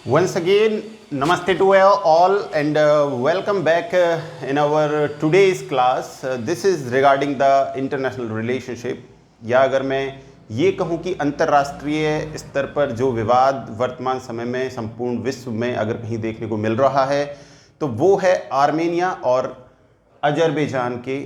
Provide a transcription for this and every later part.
Once again, namaste to all and welcome back in our today's class. This is regarding the international relationship या अगर मैं ये कहूँ कि अंतर्राष्ट्रीय स्तर पर जो विवाद वर्तमान समय में संपूर्ण विश्व में अगर कहीं देखने को मिल रहा है तो वो है आर्मेनिया और अजरबैजान के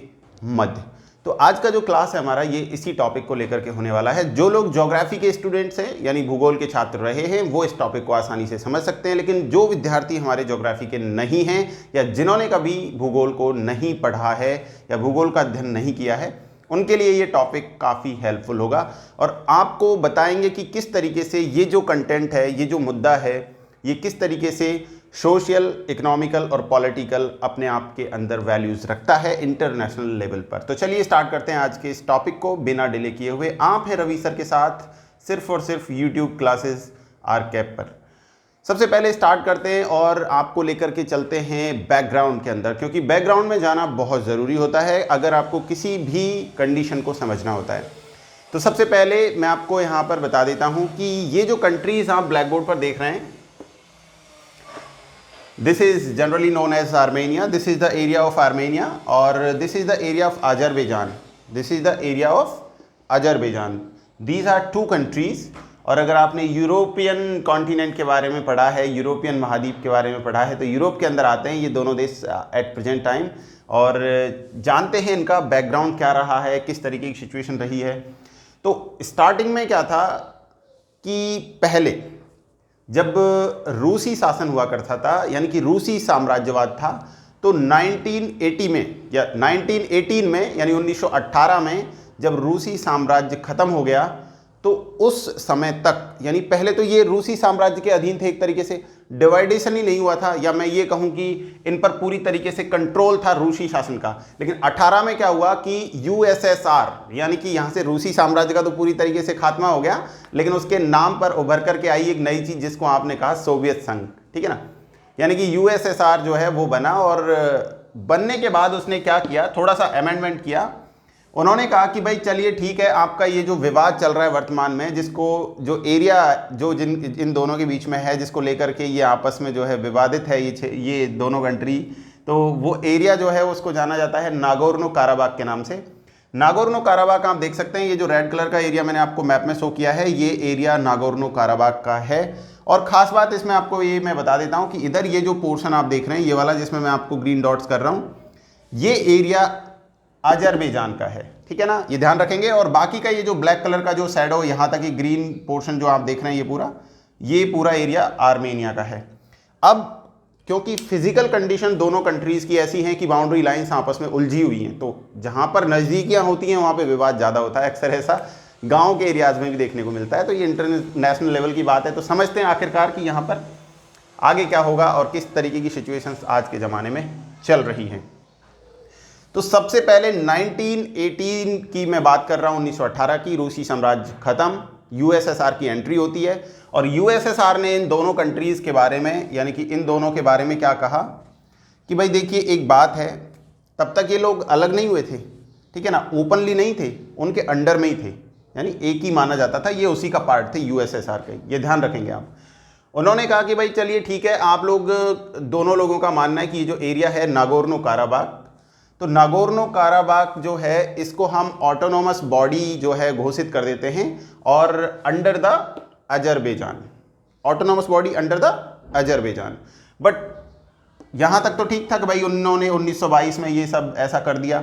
मध्य। तो आज का जो क्लास है हमारा ये इसी टॉपिक को लेकर के होने वाला है। जो लोग ज्योग्राफी के स्टूडेंट्स हैं यानी भूगोल के छात्र रहे हैं वो इस टॉपिक को आसानी से समझ सकते हैं, लेकिन जो विद्यार्थी हमारे ज्योग्राफी के नहीं हैं या जिन्होंने कभी भूगोल को नहीं पढ़ा है या भूगोल का अध्ययन नहीं किया है उनके लिए ये टॉपिक काफ़ी हेल्पफुल होगा और आपको बताएंगे कि किस तरीके से ये जो कंटेंट है, ये जो मुद्दा है, ये किस तरीके से सोशल, इकोनॉमिकल और पॉलिटिकल अपने आप के अंदर वैल्यूज़ रखता है इंटरनेशनल लेवल पर। तो चलिए स्टार्ट करते हैं आज के इस टॉपिक को बिना डिले किए हुए। आप हैं रवि सर के साथ सिर्फ और सिर्फ यूट्यूब क्लासेस आरकेप पर। सबसे पहले स्टार्ट करते हैं और आपको लेकर के चलते हैं बैकग्राउंड के अंदर, क्योंकि बैकग्राउंड में जाना बहुत ज़रूरी होता है अगर आपको किसी भी कंडीशन को समझना होता है। तो सबसे पहले मैं आपको यहाँ पर बता देता हूँ कि ये जो कंट्रीज़ आप ब्लैक बोर्ड पर देख रहे हैं, this is generally known as Armenia. This is the area of Armenia और this is the area of Azerbaijan. This is the area of Azerbaijan. These are two countries. और अगर आपने European continent के बारे में पढ़ा है, यूरोपियन महाद्वीप के बारे में पढ़ा है, तो यूरोप के अंदर आते हैं ये दोनों देश एट प्रेजेंट टाइम और जानते हैं इनका बैकग्राउंड क्या रहा है, किस तरीके की सिचुएशन रही है। तो स्टार्टिंग में क्या था कि पहले जब रूसी शासन हुआ करता था यानी कि रूसी साम्राज्यवाद था, तो 1980 में या 1918 में यानी 1918 में जब रूसी साम्राज्य खत्म हो गया तो उस समय तक यानी पहले तो ये रूसी साम्राज्य के अधीन थे, एक तरीके से डिवाइडेशन ही नहीं हुआ था या मैं ये कहूँ कि इन पर पूरी तरीके से कंट्रोल था रूसी शासन का। लेकिन 18 में क्या हुआ कि यूएसएसआर यानी कि यहाँ से रूसी साम्राज्य का तो पूरी तरीके से खात्मा हो गया, लेकिन उसके नाम पर उभर करके आई एक नई चीज़ जिसको आपने कहा सोवियत संघ, ठीक है ना। यानी कि यूएसएसआर जो है वो बना और बनने के बाद उसने क्या किया, थोड़ा सा अमेंडमेंट किया। उन्होंने कहा कि भाई चलिए ठीक है, आपका ये जो विवाद चल रहा है वर्तमान में, जिसको जो एरिया जो इन दोनों के बीच में है, जिसको लेकर के ये आपस में जो है विवादित है ये दोनों कंट्री, तो वो एरिया जो है उसको जाना जाता है नागोर्नो काराबाग के नाम से। नागोर्नो काराबाग आप देख सकते हैं, ये जो रेड कलर का एरिया मैंने आपको मैप में शो किया है ये एरिया नागोर्नो काराबाग का है। और ख़ास बात इसमें आपको ये मैं बता देता हूँ कि इधर ये जो पोर्शन आप देख रहे हैं ये वाला जिसमें मैं आपको ग्रीन डॉट्स कर रहा हूँ, ये एरिया अजरबैजान का है, ठीक है ना, ये ध्यान रखेंगे। और बाकी का ये जो ब्लैक कलर का जो शैडो यहाँ तक ही ग्रीन पोर्शन जो आप देख रहे हैं ये पूरा एरिया आर्मेनिया का है। अब क्योंकि फिजिकल कंडीशन दोनों कंट्रीज़ की ऐसी हैं कि बाउंड्री लाइंस आपस में उलझी हुई हैं, तो जहाँ पर नज़दीकियाँ होती हैं वहाँ पे विवाद ज़्यादा होता है। अक्सर ऐसा गाँव के एरियाज़ में भी देखने को मिलता है। तो ये इंटरनेशनल लेवल की बात है, तो समझते हैं आखिरकार कि यहाँ पर आगे क्या होगा और किस तरीके की सिचुएशंस आज के ज़माने में चल रही हैं। तो सबसे पहले 1918 की मैं बात कर रहा हूँ, 1918 की। रूसी साम्राज्य खत्म, यूएसएसआर की एंट्री होती है और यूएसएसआर ने इन दोनों कंट्रीज़ के बारे में यानी कि इन दोनों के बारे में क्या कहा कि भाई देखिए एक बात है, तब तक ये लोग अलग नहीं हुए थे, ठीक है ना, ओपनली नहीं थे, उनके अंडर में ही थे, यानी एक ही माना जाता था, ये उसी का पार्ट थे यूएसएसआर का, ये ध्यान रखेंगे आप। उन्होंने कहा कि भाई चलिए ठीक है, आप लोग दोनों लोगों का मानना है कि ये जो एरिया है नागोर्नो काराबाग, तो नागोर्नो काराबाग जो है इसको हम ऑटोनोमस बॉडी जो है घोषित कर देते हैं और under the Azerbaijan, autonomous body under the Azerbaijan. But यहाँ तक तो ठीक था कि भाई उन्होंने 1922 में ये सब ऐसा कर दिया।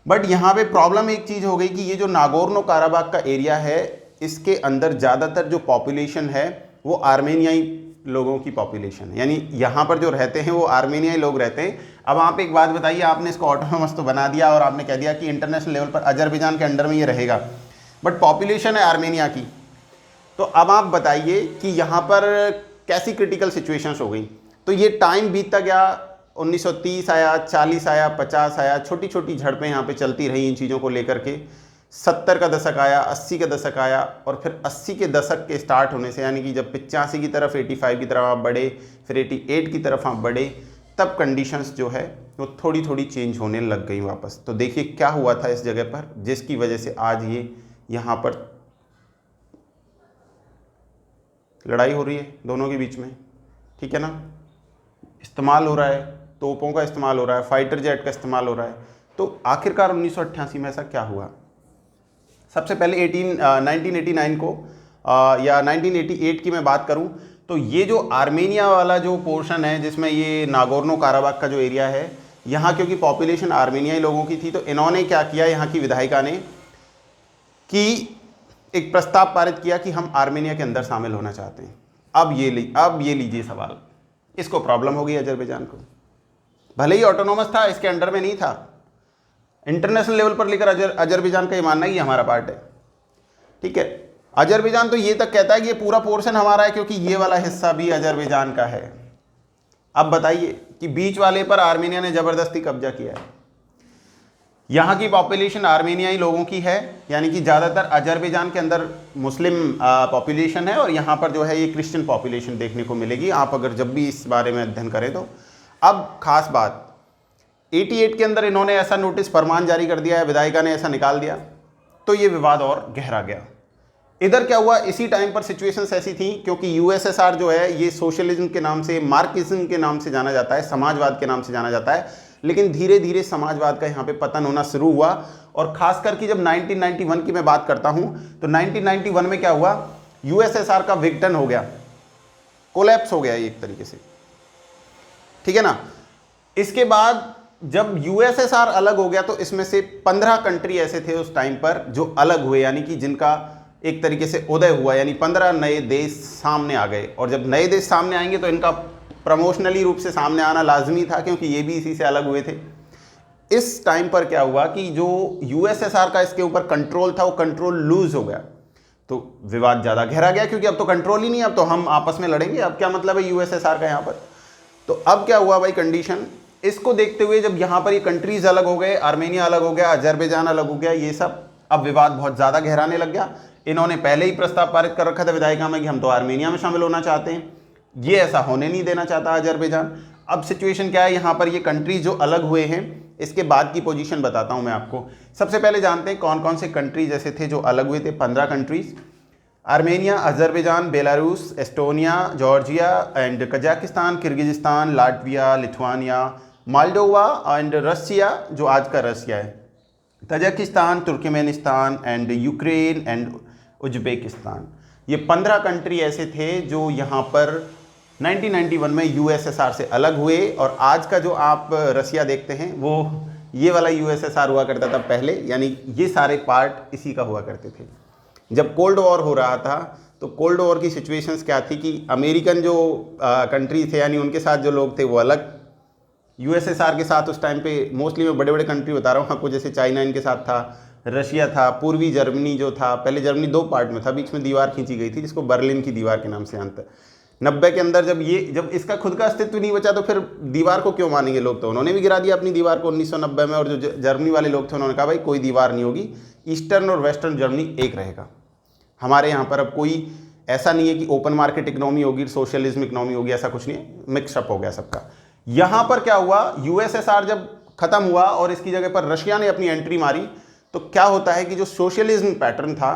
बट यहाँ पे प्रॉब्लम एक चीज़ हो गई कि ये जो नागोर्नो काराबाग का एरिया है इसके अंदर ज़्यादातर जो पॉपुलेशन है वो आर्मेनियाई लोगों की पॉपुलेशन है, यानी यहाँ पर जो रहते हैं वो आर्मेनियाई लोग रहते हैं। अब आप एक बात बताइए, आपने इसको ऑटोनोमस तो बना दिया और आपने कह दिया कि इंटरनेशनल लेवल पर अजरबैजान के अंडर में ये रहेगा, बट पॉपुलेशन है आर्मेनिया की। तो अब आप बताइए कि यहाँ पर कैसी क्रिटिकल सिचुएशंस हो गई। तो ये टाइम बीतता गया, 1930 आया, 40 आया, 50 आया, छोटी छोटी झड़पें यहाँ पर चलती रही इन चीज़ों को लेकर के। 70 का दशक आया, 80 का दशक आया और फिर 80 के दशक के स्टार्ट होने से यानी कि जब 85 की तरफ, 85 की तरफ आप बढ़े, फिर 88 की तरफ आप बढ़े, तब कंडीशंस जो है वो थोड़ी थोड़ी चेंज होने लग गई वापस। तो देखिए क्या हुआ था इस जगह पर जिसकी वजह से आज ये यहाँ पर लड़ाई हो रही है दोनों के बीच में। ठीक है ना, इस्तेमाल हो रहा है, तोपों का इस्तेमाल हो रहा है, फाइटर जेट का इस्तेमाल हो रहा है। तो आखिरकार 1988 में ऐसा क्या हुआ? सबसे पहले 1989 को या 1988 की मैं बात करूं तो ये जो आर्मेनिया वाला जो पोर्शन है जिसमें ये नागोर्नो काराबाख का जो एरिया है, यहाँ क्योंकि पॉपुलेशन आर्मेनियाई लोगों की थी, तो इन्होंने क्या किया, यहाँ की विधायिका ने कि एक प्रस्ताव पारित किया कि हम आर्मेनिया के अंदर शामिल होना चाहते हैं। अब ये लीजिए सवाल, इसको प्रॉब्लम हो गई अजरबैजान को। भले ही ऑटोनोमस था, इसके अंडर में नहीं था, इंटरनेशनल लेवल पर लेकर अजरबैजान का ये मानना है कि हमारा पार्ट है। ठीक है, अजरबैजान तो ये तक कहता है कि ये पूरा पोर्शन हमारा है क्योंकि ये वाला हिस्सा भी अजरबैजान का है। अब बताइए कि बीच वाले पर आर्मेनिया ने जबरदस्ती कब्जा किया है। यहाँ की पॉपुलेशन आर्मेनियाई लोगों की है, यानी कि ज़्यादातर अजरबैजान के अंदर मुस्लिम पॉपुलेशन है और यहाँ पर जो है ये क्रिश्चियन पॉपुलेशन देखने को मिलेगी, आप अगर जब भी इस बारे में अध्ययन करें तो। अब खास बात, 88 के अंदर इन्होंने ऐसा नोटिस फरमान जारी कर दिया है, विधायिका ने ऐसा निकाल दिया, तो ये विवाद और गहरा गया। इधर क्या हुआ, इसी टाइम पर सिचुएशंस ऐसी थी क्योंकि यूएसएसआर जो है ये सोशलिज्म के नाम से, मार्क्सिज्म के नाम से जाना जाता है, समाजवाद के नाम से जाना जाता है, लेकिन धीरे धीरे समाजवाद का यहाँ पे पतन होना शुरू हुआ। और खासकर कि जब 1991 की मैं बात करता हूँ तो 1991 में क्या हुआ, यूएसएसआर का विघटन हो गया, कोलैप्स हो गया एक तरीके से, ठीक है ना। इसके बाद जब यूएसएसआर अलग हो गया तो इसमें से 15 कंट्री ऐसे थे उस टाइम पर जो अलग हुए, यानी कि जिनका एक तरीके से उदय हुआ, यानी 15 नए देश सामने आ गए। और जब नए देश सामने आएंगे तो इनका प्रमोशनली रूप से सामने आना लाजमी था क्योंकि ये भी इसी से अलग हुए थे। इस टाइम पर क्या हुआ कि जो यूएसएसआर का इसके ऊपर कंट्रोल था वो कंट्रोल लूज हो गया, तो विवाद ज़्यादा गहरा गया क्योंकि अब तो कंट्रोल ही नहीं, अब तो हम आपस में लड़ेंगे, अब क्या मतलब है यूएसएसआर का यहाँ पर। तो अब क्या हुआ भाई कंडीशन, इसको देखते हुए जब यहाँ पर ये कंट्रीज अलग हो गए, आर्मेनिया अलग हो गया, अजरबैजान अलग हो गया, ये सब, अब विवाद बहुत ज़्यादा गहराने लग गया। इन्होंने पहले ही प्रस्ताव पारित कर रखा था विधायिका में कि हम तो आर्मेनिया में शामिल होना चाहते हैं, ये ऐसा होने नहीं देना चाहता अजरबैजान। अब सिचुएशन क्या है, यहाँ पर ये कंट्रीज जो अलग हुए हैं इसके बाद की पोजीशन बताता हूँ मैं आपको। सबसे पहले जानते हैं कौन कौन से कंट्रीज ऐसे थे जो अलग हुए थे। 15 countries, Armenia, Azerbaijan, Belarus, Estonia, Georgia and Kazakhstan, Kyrgyzstan, Latvia, Lithuania, Moldova and Russia जो आज का रसिया है, Tajikistan, Turkmenistan and Ukraine and Uzbekistan. ये 15 कंट्री ऐसे थे जो यहाँ पर 1991 में यूएसएसआर से अलग हुए। और आज का जो आप रसिया देखते हैं वो ये वाला यूएसएसआर हुआ करता था पहले, यानी ये सारे पार्ट इसी का हुआ करते थे। जब कोल्ड वॉर हो रहा था तो कोल्ड वॉर की सिचुएशंस क्या थी कि अमेरिकन जो कंट्री थे यानी उनके साथ जो लोग थे वो अलग, यूएसएसआर के साथ उस टाइम पे मोस्टली मैं बड़े बड़े कंट्री बता रहा हूँ आपको, जैसे चाइना इनके साथ था, रशिया था, पूर्वी जर्मनी जो था, पहले जर्मनी 2 पार्ट में था, बीच में दीवार खींची गई थी जिसको बर्लिन की दीवार के नाम से जानते हैं। 90 के अंदर जब इसका खुद का अस्तित्व नहीं बचा तो फिर दीवार को क्यों मानेंगे लोग, तो उन्होंने भी गिरा दिया अपनी दीवार को 1990 में। और जो जर्मनी वाले लोग थे उन्होंने कहा भाई कोई दीवार नहीं होगी, ईस्टर्न और वेस्टर्न जर्मनी एक रहेगा। हमारे यहाँ पर अब कोई ऐसा नहीं है कि ओपन मार्केट इकोनॉमी होगी, सोशलिज्म इकोनॉमी होगी, ऐसा कुछ नहीं है, मिक्सअप हो गया सबका। यहाँ पर क्या हुआ, यूएसएसआर जब खत्म हुआ और इसकी जगह पर रशिया ने अपनी एंट्री मारी तो क्या होता है कि जो सोशलिज्म पैटर्न था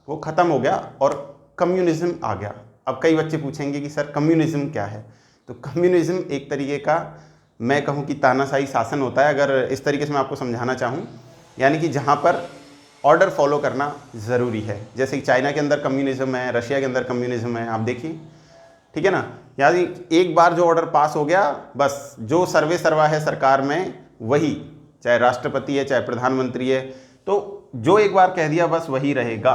वो खत्म हो गया और कम्युनिज्म आ गया। अब कई बच्चे पूछेंगे कि सर कम्युनिज्म क्या है, तो कम्युनिज्म एक तरीके का मैं कहूँ कि तानाशाही शासन होता है, अगर इस तरीके से मैं आपको समझाना चाहूँ, यानी कि जहाँ पर ऑर्डर फॉलो करना ज़रूरी है। जैसे कि चाइना के अंदर कम्युनिज्म है, रशिया के अंदर कम्युनिज्म है, आप देखिए, ठीक है ना। यानी एक बार जो ऑर्डर पास हो गया बस जो सर्वे सर्वा है सरकार में वही, चाहे राष्ट्रपति है चाहे प्रधानमंत्री है, तो जो एक बार कह दिया बस वही रहेगा।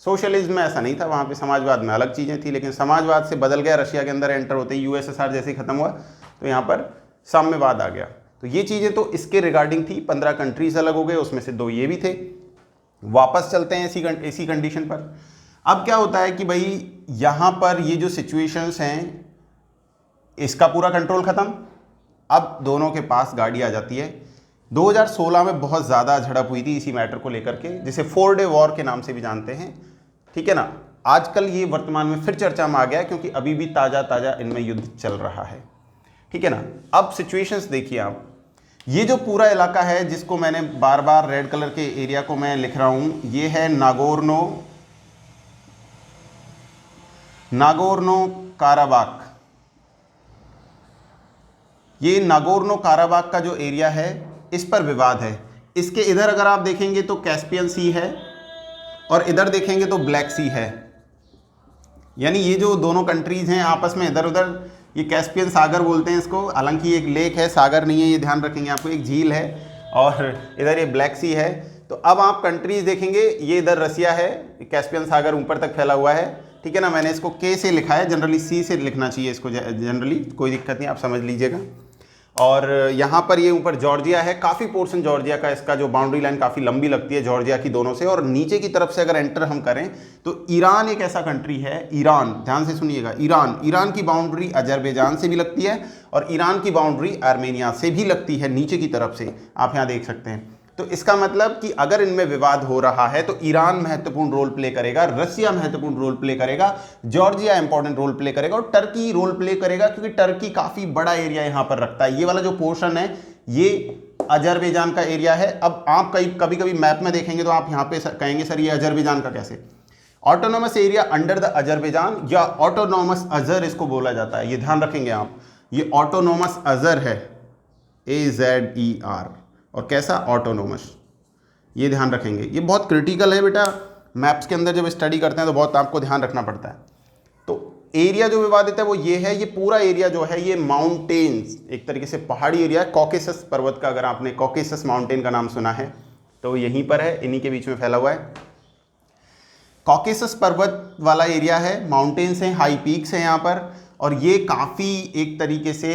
सोशलिज्म में ऐसा नहीं था, वहाँ पे समाजवाद में अलग चीज़ें थी, लेकिन समाजवाद से बदल गया रशिया के अंदर एंटर होते ही, यूएसएसआर जैसे ही खत्म हुआ तो यहाँ पर साम्यवाद आ गया। तो ये चीज़ें तो इसके रिगार्डिंग थी, 15 कंट्रीज अलग हो गए, उसमें से 2 ये भी थे। वापस चलते हैं इसी कंडीशन पर। अब क्या होता है कि भाई यहाँ पर ये जो सिचुएशंस हैं इसका पूरा कंट्रोल ख़त्म, अब दोनों के पास गाड़ी आ जाती है। 2016 में बहुत ज़्यादा झड़प हुई थी इसी मैटर को लेकर के, जिसे 4 डे वॉर के नाम से भी जानते हैं, ठीक है ना। आजकल ये वर्तमान में फिर चर्चा में आ गया क्योंकि अभी भी ताज़ा इनमें युद्ध चल रहा है, ठीक है ना। अब सिचुएशंस देखिए आप, ये जो पूरा इलाका है जिसको मैंने बार बार रेड कलर के एरिया को मैं लिख रहा हूँ, ये है नागोर्नो काराबाख, ये नागोर्नो काराबाग का जो एरिया है इस पर विवाद है। इसके इधर अगर आप देखेंगे तो कैस्पियन सी है और इधर देखेंगे तो ब्लैक सी है। यानी ये जो दोनों कंट्रीज हैं आपस में इधर उधर, ये कैस्पियन सागर बोलते हैं इसको, हालांकि एक लेक है, सागर नहीं है, ये ध्यान रखेंगे आपको, एक झील है और इधर ये ब्लैक सी है। तो अब आप कंट्रीज देखेंगे, ये इधर रसिया है, कैस्पियन सागर ऊपर तक फैला हुआ है, ठीक है ना। मैंने इसको के से लिखा है, जनरली सी से लिखना चाहिए इसको, जनरली कोई दिक्कत नहीं, आप समझ लीजिएगा। और यहाँ पर ये ऊपर जॉर्जिया है, काफ़ी पोर्शन जॉर्जिया का, इसका जो बाउंड्री लाइन काफ़ी लंबी लगती है जॉर्जिया की दोनों से। और नीचे की तरफ से अगर एंटर हम करें तो ईरान एक ऐसा कंट्री है, ईरान, ध्यान से सुनिएगा, ईरान की बाउंड्री अजरबैजान से भी लगती है और ईरान की बाउंड्री आर्मेनिया से भी लगती है नीचे की तरफ से, आप यहाँ देख सकते हैं। तो इसका मतलब कि अगर इनमें विवाद हो रहा है तो ईरान महत्वपूर्ण रोल प्ले करेगा, रसिया महत्वपूर्ण रोल प्ले करेगा, जॉर्जिया इंपॉर्टेंट रोल प्ले करेगा और टर्की रोल प्ले करेगा, क्योंकि टर्की काफी बड़ा एरिया यहां पर रखता है। ये वाला जो पोर्शन है ये अजरबैजान का एरिया है। अब आप कभी कभी मैप में देखेंगे तो आप यहां पे कहेंगे सर ये अजरबैजान का कैसे, autonomous area under the Azerbaijan या ऑटोनोमस अजर इसको बोला जाता है, ये ध्यान रखेंगे आप। ये ऑटोनोमस अजर है, AZER, और कैसा, ऑटोनोमस, ये ध्यान रखेंगे। ये बहुत क्रिटिकल है बेटा, मैप्स के अंदर जब स्टडी करते हैं तो बहुत आपको ध्यान रखना पड़ता है। तो एरिया जो विवादित है वो ये है, ये पूरा एरिया जो है ये माउंटेन्स, एक तरीके से पहाड़ी एरिया है। कॉकेसस पर्वत का, अगर आपने कॉकेसस माउंटेन का नाम सुना है तो यहीं पर है, इन्हीं के बीच में फैला हुआ है। कॉकेसस पर्वत वाला एरिया है, माउंटेन्स हैं, हाई पीक्स हैं यहाँ पर, और ये काफ़ी एक तरीके से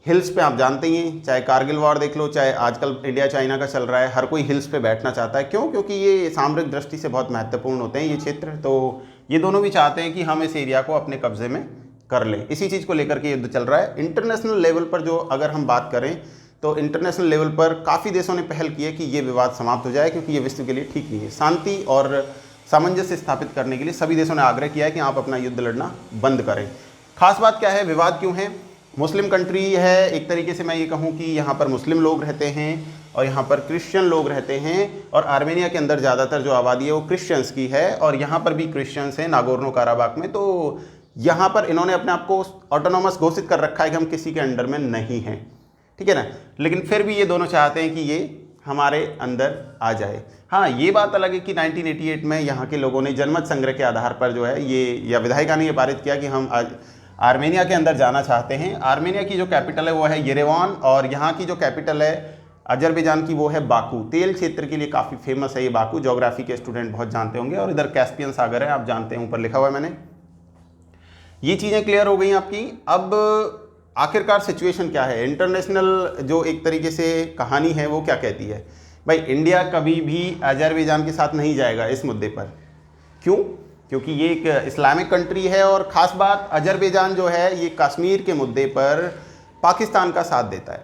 हिल्स पे, आप जानते ही हैं, चाहे कारगिल वॉर देख लो, चाहे आजकल इंडिया चाइना का चल रहा है, हर कोई हिल्स पे बैठना चाहता है। क्यों? क्योंकि ये सामरिक दृष्टि से बहुत महत्वपूर्ण होते हैं ये क्षेत्र। तो ये दोनों भी चाहते हैं कि हम इस एरिया को अपने कब्जे में कर लें, इसी चीज़ को लेकर के युद्ध चल रहा है। इंटरनेशनल लेवल पर जो अगर हम बात करें तो इंटरनेशनल लेवल पर काफ़ी देशों ने पहल की है कि ये विवाद समाप्त हो जाए, क्योंकि ये विश्व के लिए ठीक नहीं है। शांति और सामंजस्य स्थापित करने के लिए सभी देशों ने आग्रह किया है कि आप अपना युद्ध लड़ना बंद करें। खास बात क्या है, विवाद क्यों है? मुस्लिम कंट्री है, एक तरीके से मैं ये कहूँ कि यहाँ पर मुस्लिम लोग रहते हैं और यहाँ पर क्रिश्चियन लोग रहते हैं, और आर्मेनिया के अंदर ज़्यादातर जो आबादी है वो क्रिश्चियंस की है, और यहाँ पर भी क्रिश्चियंस हैं नागोर्नो काराबाग में। तो यहाँ पर इन्होंने अपने आप को ऑटोनोमस घोषित कर रखा है कि हम किसी के अंडर में नहीं हैं, ठीक है ना। लेकिन फिर भी ये दोनों चाहते हैं कि ये हमारे अंदर आ जाए। हाँ, ये बात अलग है कि 1988 में यहाँ के लोगों ने जनमत संग्रह के आधार पर जो है ये, या विधायिका ने ये पारित किया कि हम आर्मेनिया के अंदर जाना चाहते हैं। आर्मेनिया की जो कैपिटल है वो है येरेवान, और यहाँ की जो कैपिटल है अजरबैजान की वो है बाकू। तेल क्षेत्र के लिए काफ़ी फेमस है ये बाकू, ज्योग्राफी के स्टूडेंट बहुत जानते होंगे। और इधर कैस्पियन सागर है, आप जानते हैं, ऊपर लिखा हुआ है मैंने। ये चीज़ें क्लियर हो गई आपकी। अब आखिरकार सिचुएशन क्या है, इंटरनेशनल जो एक तरीके से कहानी है वो क्या कहती है? भाई इंडिया कभी भी अजरबैजान के साथ नहीं जाएगा इस मुद्दे पर। क्यों? क्योंकि ये एक इस्लामिक कंट्री है, और ख़ास बात अजरबैजान जो है ये कश्मीर के मुद्दे पर पाकिस्तान का साथ देता है।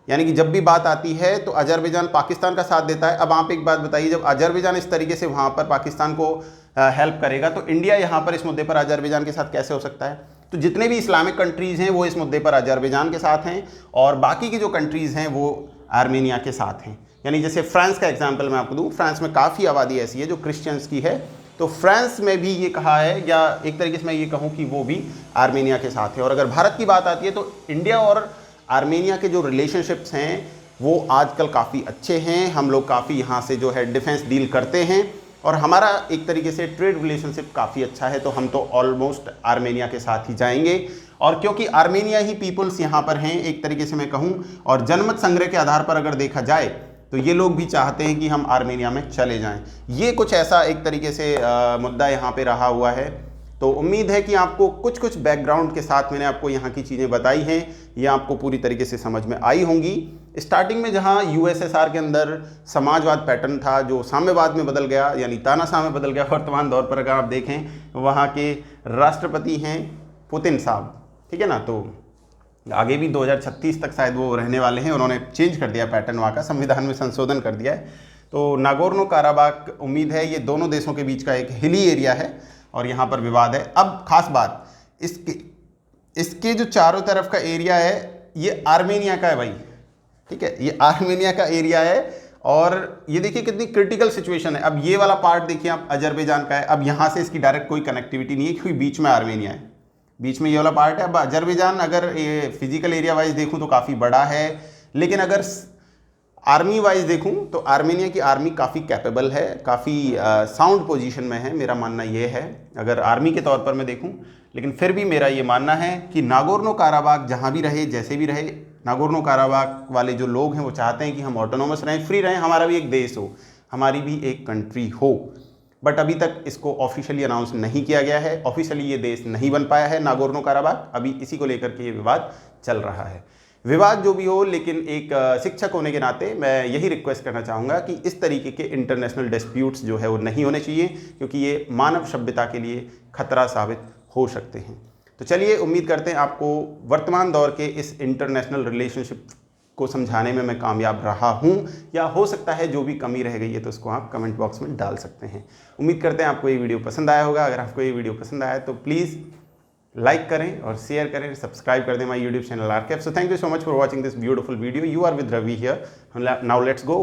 यानी कि जब भी बात आती है तो अजरबैजान पाकिस्तान का साथ देता है। अब आप एक बात बताइए, जब अजरबैजान इस तरीके से वहाँ पर पाकिस्तान को हेल्प करेगा तो इंडिया यहाँ पर इस मुद्दे पर अजरबैजान के साथ कैसे हो सकता है? तो जितने भी इस्लामिक कंट्रीज़ हैं वो इस मुद्दे पर अजरबैजान के साथ हैं, और बाकी की जो कंट्रीज़ हैं वो आर्मेनिया के साथ हैं। यानी जैसे फ्रांस का एग्जाम्पल मैं आपको दूँ, फ्रांस में काफ़ी आबादी ऐसी है जो क्रिश्चियंस की है, तो फ्रांस में भी ये कहा है, या एक तरीके से मैं ये कहूँ कि वो भी आर्मेनिया के साथ है। और अगर भारत की बात आती है तो इंडिया और आर्मेनिया के जो रिलेशनशिप्स हैं वो आजकल काफ़ी अच्छे हैं। हम लोग काफ़ी यहाँ से जो है डिफेंस डील करते हैं, और हमारा एक तरीके से ट्रेड रिलेशनशिप काफ़ी अच्छा है। तो हम तो ऑलमोस्ट आर्मेनिया के साथ ही जाएंगे, और क्योंकि आर्मेनिया ही पीपल्स यहाँ पर हैं एक तरीके से मैं कहूँ, और जनमत संग्रह के आधार पर अगर देखा जाए तो ये लोग भी चाहते हैं कि हम आर्मेनिया में चले जाएं। ये कुछ ऐसा एक तरीके से मुद्दा यहाँ पे रहा हुआ है। तो उम्मीद है कि आपको कुछ कुछ बैकग्राउंड के साथ मैंने आपको यहाँ की चीज़ें बताई हैं, ये आपको पूरी तरीके से समझ में आई होंगी। स्टार्टिंग में जहाँ USSR के अंदर समाजवाद पैटर्न था जो साम्यवाद में बदल गया, यानी तानाशाह में बदल गया, वर्तमान दौर पर अगर आप देखें वहाँ के राष्ट्रपति हैं पुतिन साहब, ठीक है ना। तो आगे भी 2036 तक शायद वो रहने वाले हैं, उन्होंने चेंज कर दिया पैटर्न, वहाँ का संविधान में संशोधन कर दिया है। तो नागोर्नो काराबाग, उम्मीद है ये दोनों देशों के बीच का एक हिली एरिया है और यहाँ पर विवाद है। अब खास बात, इसके जो चारों तरफ का एरिया है ये आर्मेनिया का है भाई, ठीक है, ये आर्मेनिया का एरिया है। और ये देखिए कितनी क्रिटिकल सिचुएशन है। अब ये वाला पार्ट देखिए आप, अजरबैजान का है। अब यहाँ से इसकी डायरेक्ट कोई कनेक्टिविटी नहीं है क्योंकि बीच में आर्मेनिया है, बीच में ये वाला पार्ट है। अब अजरबैजान अगर ये फिजिकल एरिया वाइज देखूं तो काफ़ी बड़ा है, लेकिन अगर आर्मी वाइज देखूं तो आर्मेनिया की आर्मी काफ़ी कैपेबल है, काफ़ी साउंड पोजीशन में है, मेरा मानना ये है अगर आर्मी के तौर पर मैं देखूं। लेकिन फिर भी मेरा ये मानना है कि नागोर्नो काराबाग जहां भी रहे, जैसे भी रहे, नागोर्नो काराबाग वाले जो लोग हैं वो चाहते हैं कि हम ऑटोनोमस रहें, फ्री रहें, हमारा भी एक देश हो, हमारी भी एक कंट्री हो। बट अभी तक इसको ऑफिशियली अनाउंस नहीं किया गया है, ऑफिशियली ये देश नहीं बन पाया है नागोर्नो काराबाग। अभी इसी को लेकर के ये विवाद चल रहा है। विवाद जो भी हो, लेकिन एक शिक्षक होने के नाते मैं यही रिक्वेस्ट करना चाहूँगा कि इस तरीके के इंटरनेशनल डिस्प्यूट्स जो है वो नहीं होने चाहिए, क्योंकि ये मानव सभ्यता के लिए खतरा साबित हो सकते हैं। तो चलिए, उम्मीद करते हैं आपको वर्तमान दौर के इस इंटरनेशनल रिलेशनशिप को समझाने में मैं कामयाब रहा हूं, या हो सकता है जो भी कमी रह गई है तो उसको आप कमेंट बॉक्स में डाल सकते हैं। उम्मीद करते हैं आपको ये वीडियो पसंद आया होगा। अगर आपको ये वीडियो पसंद आया तो प्लीज़ लाइक करें और शेयर करें, सब्सक्राइब कर दें माय यूट्यूब चैनल आरकेफ। So thank you so much for watching this beautiful video. You are with Ravi here. Now let's go.